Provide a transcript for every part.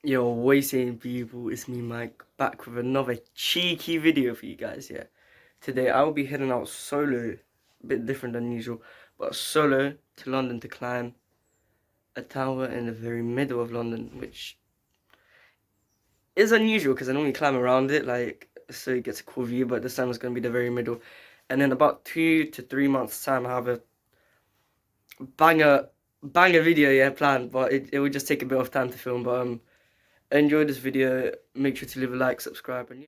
Yo, what you saying, people? It's me, Mike, back with another cheeky video for you guys. Yeah, today I will be heading out solo, a bit different than usual, but solo to London to climb a tower in the very middle of London, which is unusual because I normally climb around it, like so it gets a cool view. But this time it's gonna be the very middle, and in about 2 to 3 months' time, I have a banger video, yeah, planned. But it will just take a bit of time to film. But enjoy this video, make sure to leave a like, subscribe, and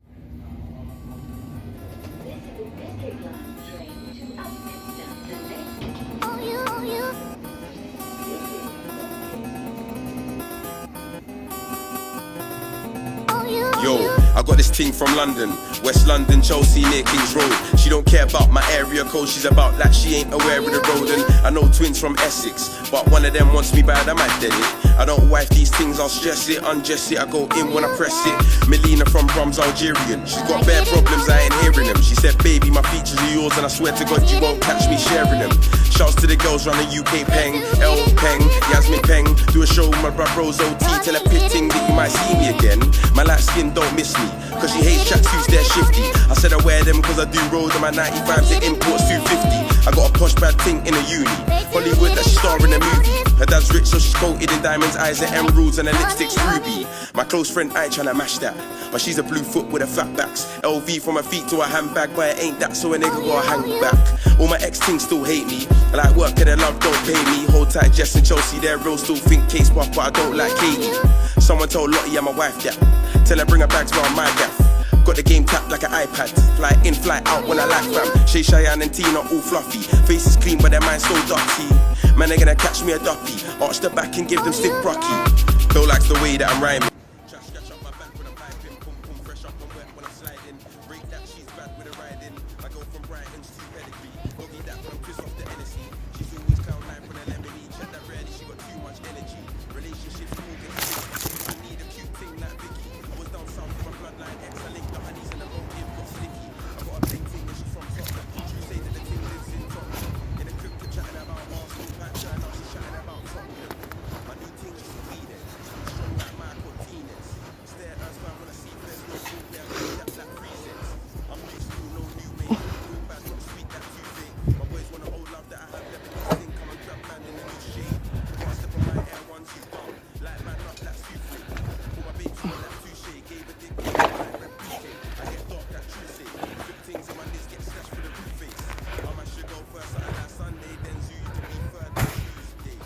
Yo, I got this ting from London, West London, Chelsea near Kings Road. She don't care about my area code, she's about like she ain't aware of the road. And I know twins from Essex, but one of them wants me bad, I might dead it. I don't wife these things, I'll stress it, undress it, I go in when I press it. Melina from Brom's Algerian, she's got bare problems, I ain't hearing them. She said, baby, my features are yours, and I swear to God you won't catch me sharing them. Shouts to the girls running UK Peng, L Peng, Yasmin Peng. Do a show with my bros OT, tell her pitting that you might see me again. My light skin don't miss me, cause she hates tracksuits, they're shifty. I said I wear them cause I do road and my 95s the imports 250. I got a posh bad thing in a uni, Hollywood that she star in a movie. Her dad's rich so she's coated in diamonds, eyes are emeralds and her lipstick's ruby. My close friend I ain't tryna mash that, but she's a blue foot with her fat backs. LV from her feet to her handbag, but it ain't that so a nigga gotta hang back. All my ex-tings still hate me, I like work and their love don't pay me. Hold tight Jess and Chelsea, they're real, still think case pop, but I don't like Katie. Someone told Lottie I'm my wife, yeah. Tell her bring her bags round my gaff. Got the game tapped like an iPad. Fly in, fly out when I like fam. Shay, Cheyenne and Tina all fluffy. Faces clean but their minds so dirty. Man, they're gonna catch me a duppy. Arch the back and give them stick brocky. Bill likes the way that I'm rhyming. Scratch up my back when I'm piping. Pum pum fresh up and wet when I'm sliding. Break that, she's bad with a riding. I go from Brighton to pedigree. Bogey that when I'm pissed off the NSE. She's always cloud nine for the lemony. Check that ready, she got too much energy. Relationships all get sticky. I need a cute thing like Vicky. I was down south with my bloodline ex. I linked the honeys and the motive got sticky. I got a bling thing and she's from Tottenham. She say that the thing lives in Tottenham. In a crypto chatting about Arsenal, back there now she's chatting about Tottenham. My new thing is weeded. Strong like Michael Martinez. Stare at us man when I see there's no food there. That's like presents. I'm new school, no new way. Real bad, not sweet, that too fake. My boys want the old love that I have. Let me just think I'm a grab man in a new shade. Can't step on my air one too dumb. Like man up, that's too fake. Pull my babes on that too shade. Gave a dick, like replicate. I get dark, that true say. Flip things in my list, get slashed with a blue face. I might should go first, Saturday, like Sunday, then zoo you can be third, then Tuesday.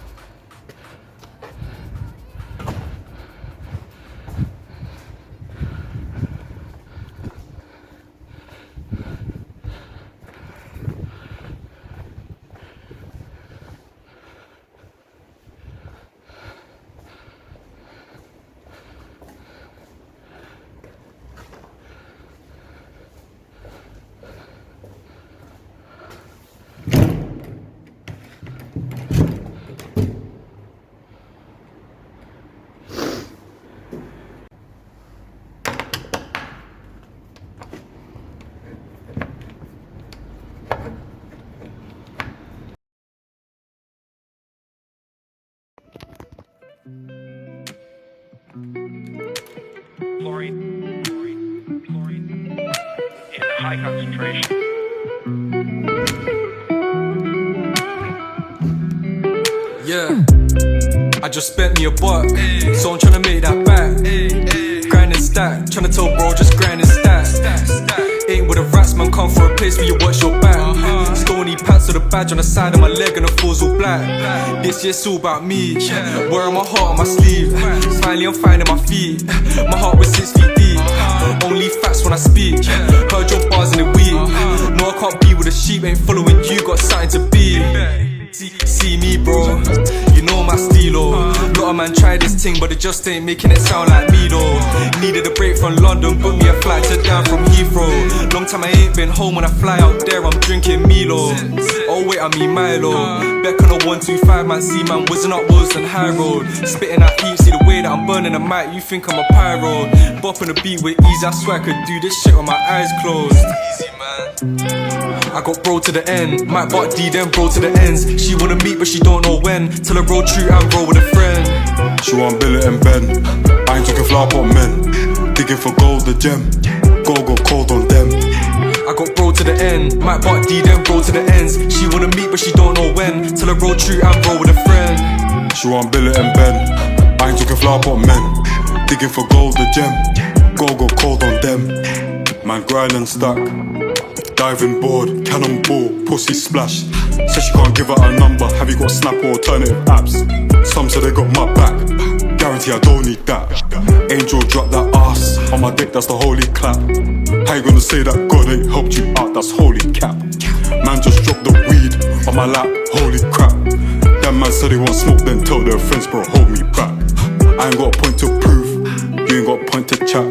Chlorine in high concentration. Yeah, I just spent me a buck, so I'm tryna make that back. Grind and stack, tryna tell bro, just grind and stack. Ain't with the rats, man, come for a place where you watch your back. Stony pants with a badge on the side of my leg and the falls all black. This year's all about me, wearing my heart on my sleeve. Finally I'm finding my feet, my heart was 6 feet deep. Only facts when I speak, heard your bars in the week. No, I can't be with the sheep, ain't following you, got something to be. See me bro, you know my stilo. Lot of man try this thing but it just ain't making it sound like me though. Needed a break from London, booked me a flight to down from Heathrow. Long time I ain't been home, when I fly out there I'm drinking Milo. Oh wait, I mean Milo. Back on a 125 man, see man, whizzing up Wilson High Road. Spitting out heat, see the way that I'm burning the mic, you think I'm a pyro. Bopping the beat with ease, I swear I could do this shit with my eyes closed. Easy man. I got bro to the end, Mike Buck D then bro to the ends. She wanna meet but she don't know when, tell her roll true and roll with a friend. She want billet and Ben, I ain't talking flower pot men, digging for gold, the gem. Gold got cold on them. I got bro to the end, might butt D then bro to the ends. She wanna meet but she don't know when. Till I roll true and roll with a friend. She want billet and Ben. I ain't talking flower pot men, digging for gold, the gem. Gold got cold on them. Man grind and stack, diving board, cannonball, pussy splash. Says she can't give her a number. Have you got Snap or alternative apps? Some say they got my back. Guarantee I don't need that. Angel drop that ass on my dick, that's the holy clap. How you gonna say that God ain't helped you out? That's holy cap. Man just dropped the weed on my lap, holy crap. That man said he want smoke, then tell their friends, bro, hold me back. I ain't got a point to prove, you ain't got a point to chat.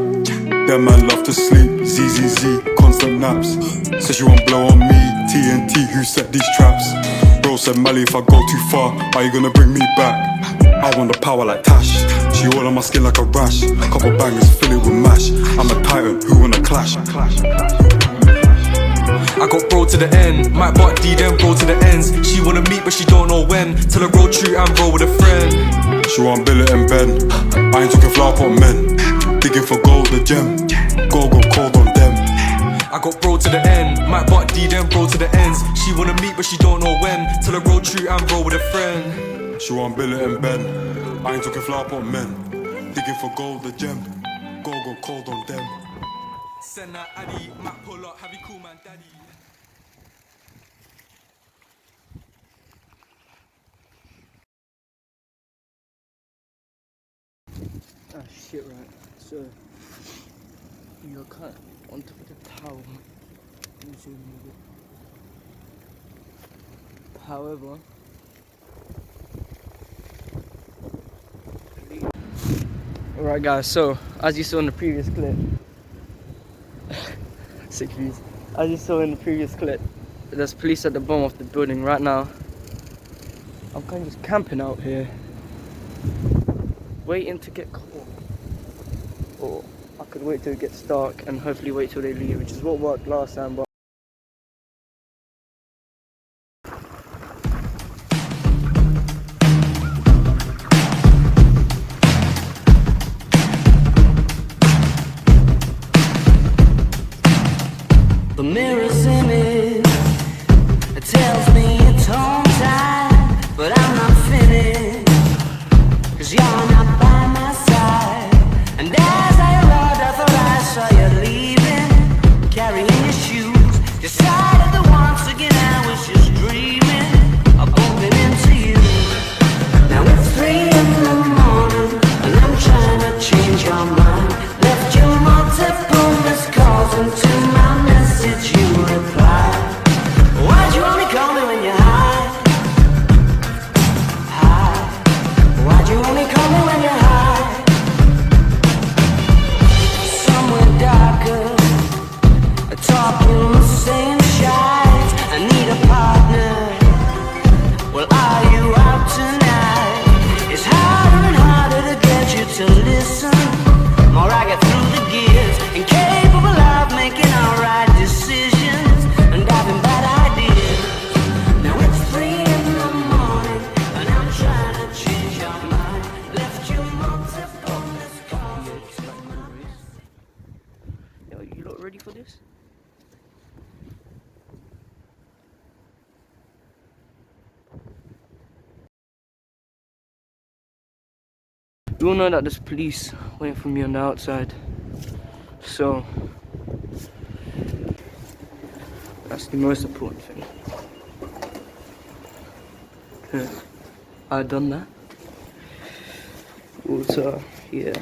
That man love to sleep, ZZZ, constant naps. Says you won't blow on me, TNT, who set these traps? Bro said, Mally, if I go too far, are you gonna bring me back? I want the power like Tash. She all on my skin like a rash. Couple bangers, fill it with mash. I'm a titan, who wanna clash? I got bro to the end, might butt D then bro to the ends. She wanna meet but she don't know when. Till I roll true and roll with a friend. She want billet and Ben. I ain't talking flower pot men, digging for gold, the gem. Gold got cold on them. I got bro to the end, might butt D then bro to the ends. She wanna meet but she don't know when. Till I roll true and roll with a friend. She want billet and Ben. I ain't talking flower pot men, digging for gold, the gem. Gold got cold on them. Send that Addy, Matt pull up, have you cool man daddy. Ah shit, right. So you're cut on top of the tower. However, alright guys, so as you saw in the previous clip, sick views. As you saw in the previous clip, there's police at the bottom of the building right now. I'm kind of just camping out here, waiting to get caught. Or I could wait till it gets dark and hopefully wait till they leave, which is what worked last time. But the mirror's image, it tells me it's home time, but I'm not finished, 'cause you're not by my side. And as I arrived, I thought I saw you leaving, carrying your shoes. Decided that once again I was just dreaming of bumping into you. Now it's 3 in the morning, and I'm trying to change your mind. Left you multiple missed calls into my message, you replied. Why'd you only call me when you're high? High. Why'd you only call me when you're high? Somewhere darker, talking the same shite. I need a partner. Well, are you out tonight? It's harder and harder to get you to listen. More I get through the gears, incapable of making alright decisions, and having bad ideas. Now it's 3 in the morning, and I'm trying to change your mind. Left you multiple missed calls into my wrist. yo, you lot ready for this? You all know that there's police waiting for me on the outside, so that's the most important thing. Yeah, I done that. Water, yeah.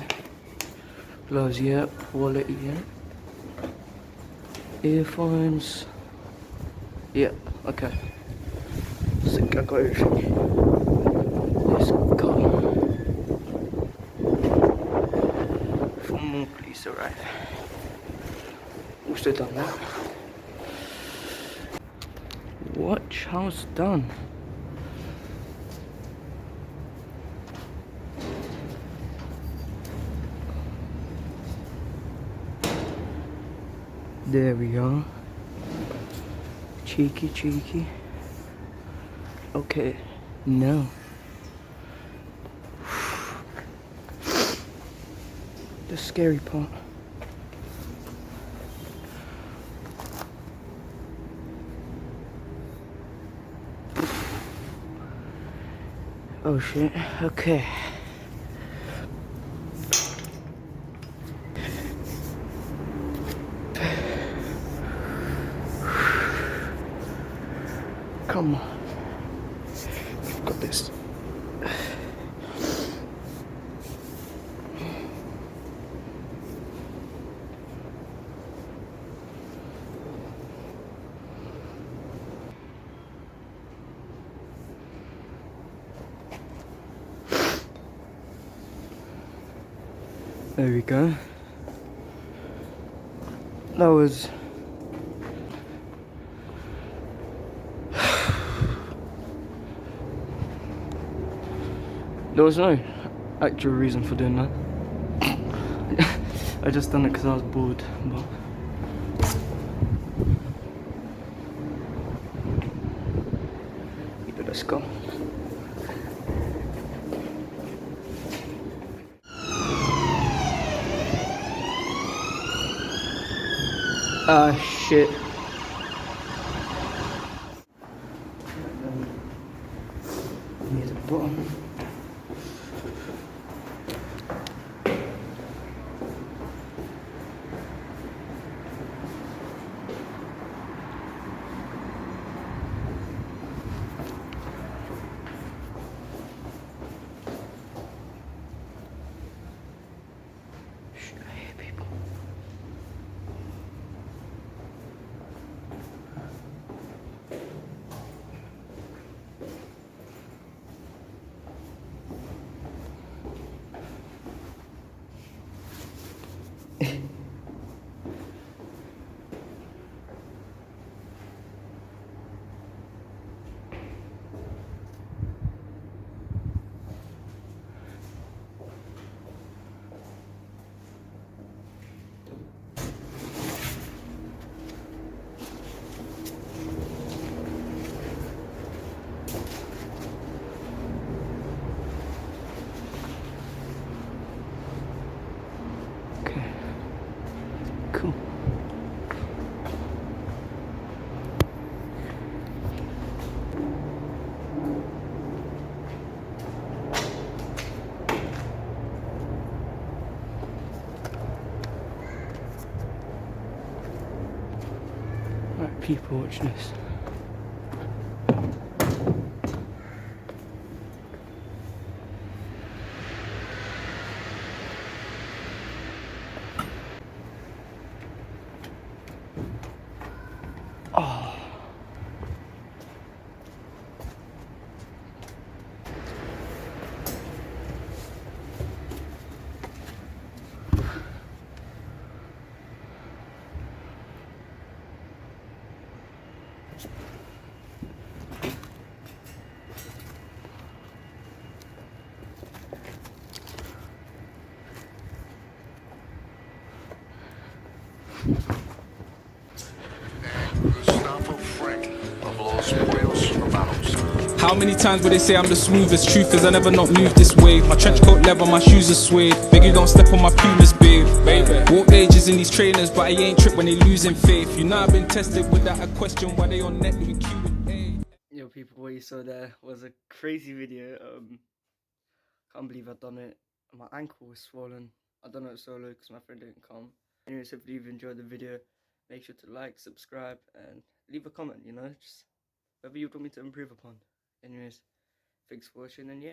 Gloves, yeah. Wallet, yeah. Earphones, yeah. Okay. Sick, I got everything. Let's go. More police arrive. Also done that. Watch how it's done. There we are. Cheeky, cheeky. Okay, now. the scary part. Oh shit, okay. Come on. We've got this. There we go. That was there was no actual reason for doing that. I just done it because I was bored, but let's go. Ah, shit. Near the bottom. Shit, I hear people. Okay. Cool. Alright, people, watch this. Oh. How many times would they say I'm the smoothest? Truth is I never not moved this way. My trench coat leather, my shoes are suede. Beg you don't step on my Pumas, babe. Walk ages in these trainers, but I ain't tripped when they losing faith. You know I've been tested without a question why they on net doing Q&A. Yo, people, what you saw there was a crazy video. Can't believe I've done it. My ankle was swollen. I done it solo because my friend didn't come. Anyways, if you've enjoyed the video, make sure to like, subscribe, and leave a comment, you know, just whatever you want me to improve upon. Anyways, thanks for watching, and yeah.